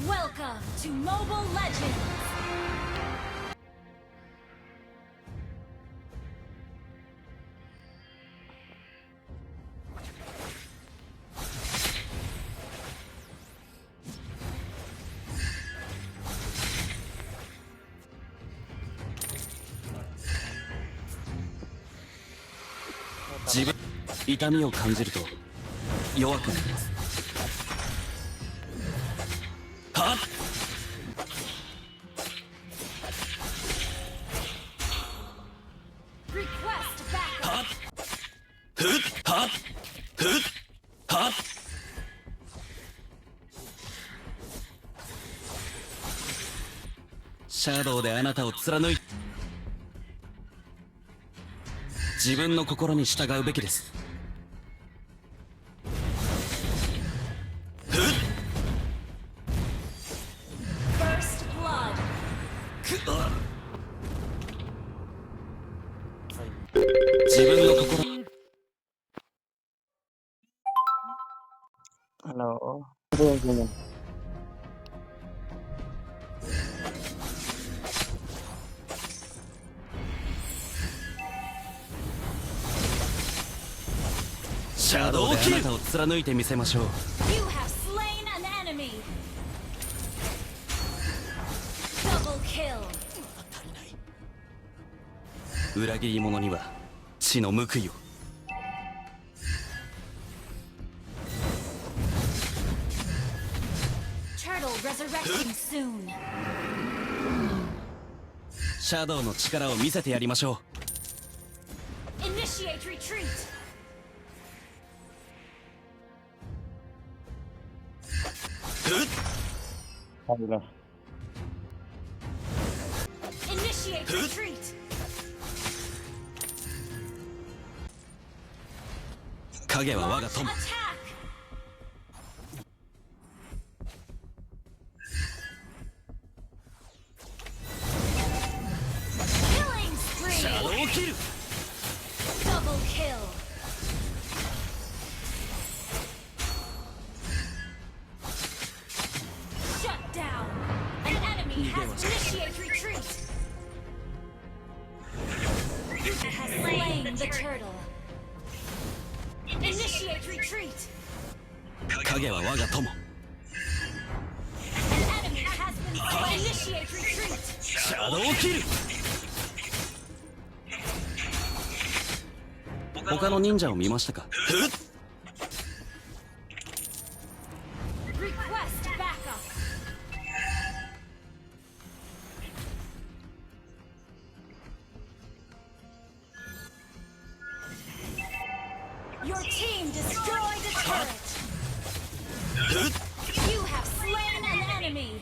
Welcome to Mobile Legends! 自分痛みを感じると弱くなります。はっはっふっはっふっはっシャドウであなたを貫い自分の心に従うべきです。自分の心Halo. Gimana? シャドウであなたを貫いてみせましょう。 You have slain an enemy! Double kill! 裏切り者には血の報いを。Turtle resurrecting soon! シャドウの力を見せてやりましょう。 Initiate retreat! Alhamdulillah. Initiate retreat! 影は我が Launch 友。 attack! Killing シャド spree! ウキル Double kill! Shut down! An enemy has initiate retreat! Has slain the turtle! Initiate retreat! 影は我が友。 An enemy has been slain! Initiate retreat! シャドウキル他の忍者を見ましたか。 Request backup! Your team destroyed a turret! You have slain an enemy!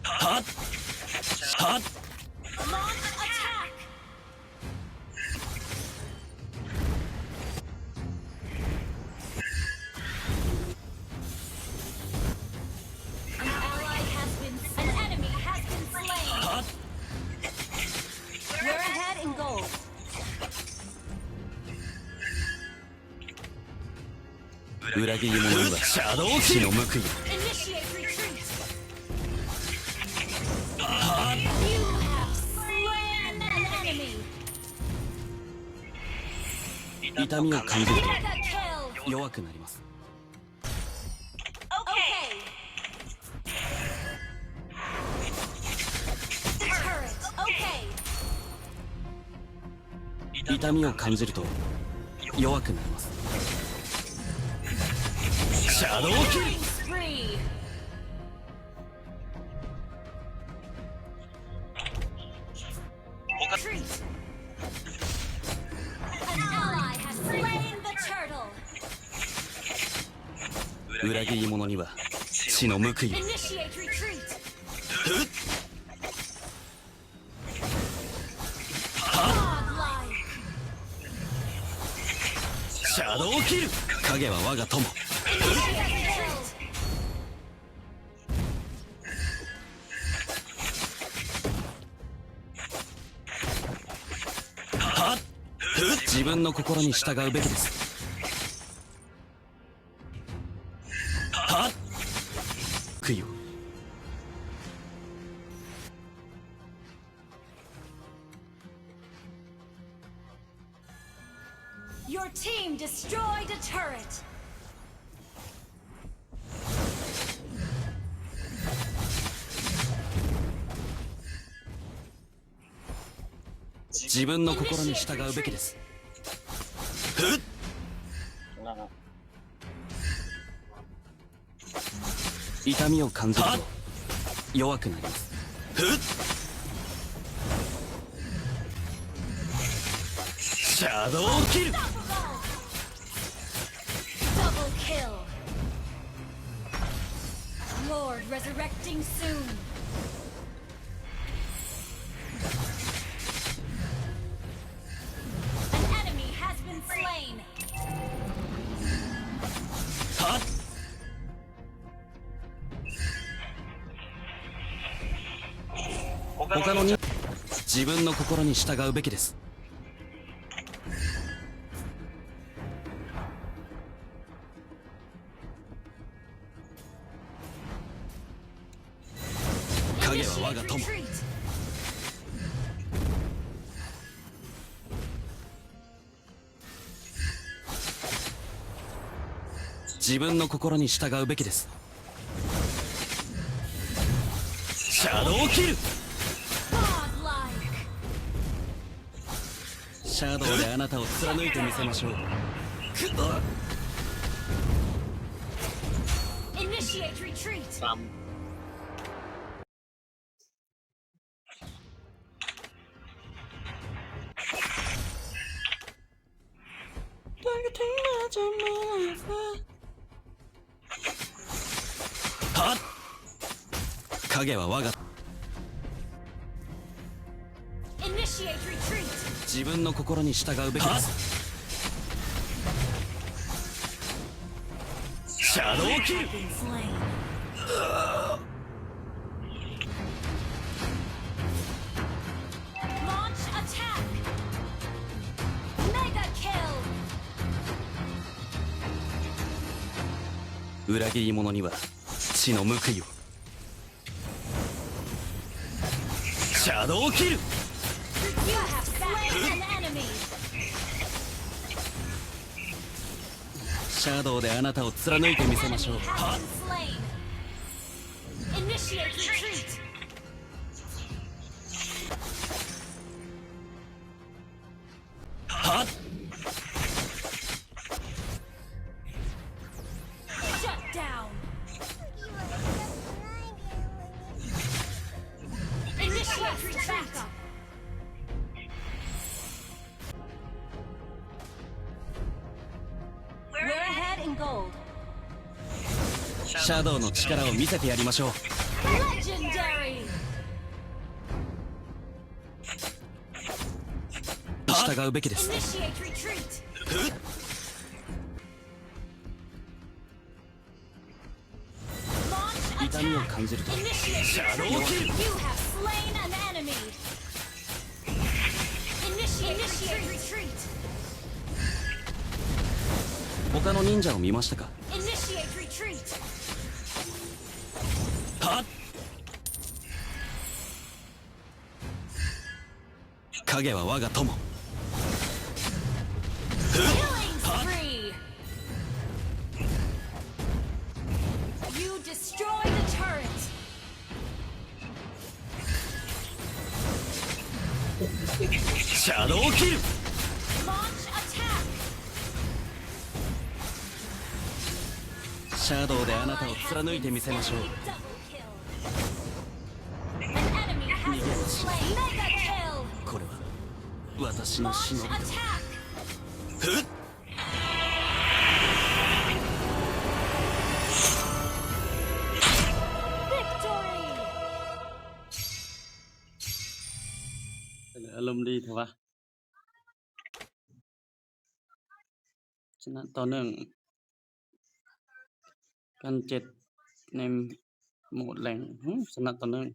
はっはっ Launch attack! An ally has been slain. An enemy has been slain. はっ We're ahead in gold. 裏切り者にはシャドウキルの報いを。 Initiate retreat. You have slain an enemy. 痛みを感じる Mega kill. と弱くなります。 Okay. Turret. Okay. 痛みを感じると弱くなります。シャドウキル Killing spree. Retreat. An ally has slain the turtle. 裏切り者には血の報いを。 Initiate retreat. は Godlike. シャドウキル影は我が友。 Initiate retreat. はっ自分の心に従うべきです。報いを。 Your team destroyed a turret. 自分の心に従うべきです。ふっ、なあ。痛みを感じると弱くなります。ふっ、シャドウキル。 Double kill. Lord resurrecting soon. An enemy has been slain. はっ、他の人、自分の心に従うべきです。影は我が Initiate 友。 retreat. 自分の心に従うべきです。シャドウキル。 Godlike. シャドウであなたを貫いてみせましょう。くっ、 Initiate retreat. ซ้ はっ、影は我が Initiate retreat. 自分の心に従うべきです。シャドウキル。 Been slain. Launch attack. Mega kill. 裏切り者には血の報いを。シャドウキル。 You have slain an enemy. シャドウであなたを貫いてみせましょう。 Enemy has been slain. Initiate retreat. はっ、 Shut down. Initiate retreat. We're ahead in gold. シャドウの力を見せてやりましょう。 Legendary. 従うべきです。 Initiate retreat. Launch 痛みを attack. 感じると Initiate シャドウ retreat. キル。 You have slain an enemy. Initiate retreat. 他の忍者を見ましたか。 Initiate retreat. はっ、影は我が友。 Killing spree. You destroy the turret. シャドウキル。 Launch attack. シャドウであなたを貫いてみせましょう。 Double kill. An enemy has been slain. Mega kill. これは私の Launch 忍びだ。 attack. ふっ、 Victory. อารมณ์ดีเถอะวะชนะต่อเนื่องกัน7ในโหมดแรงชนะต่อเนื่อง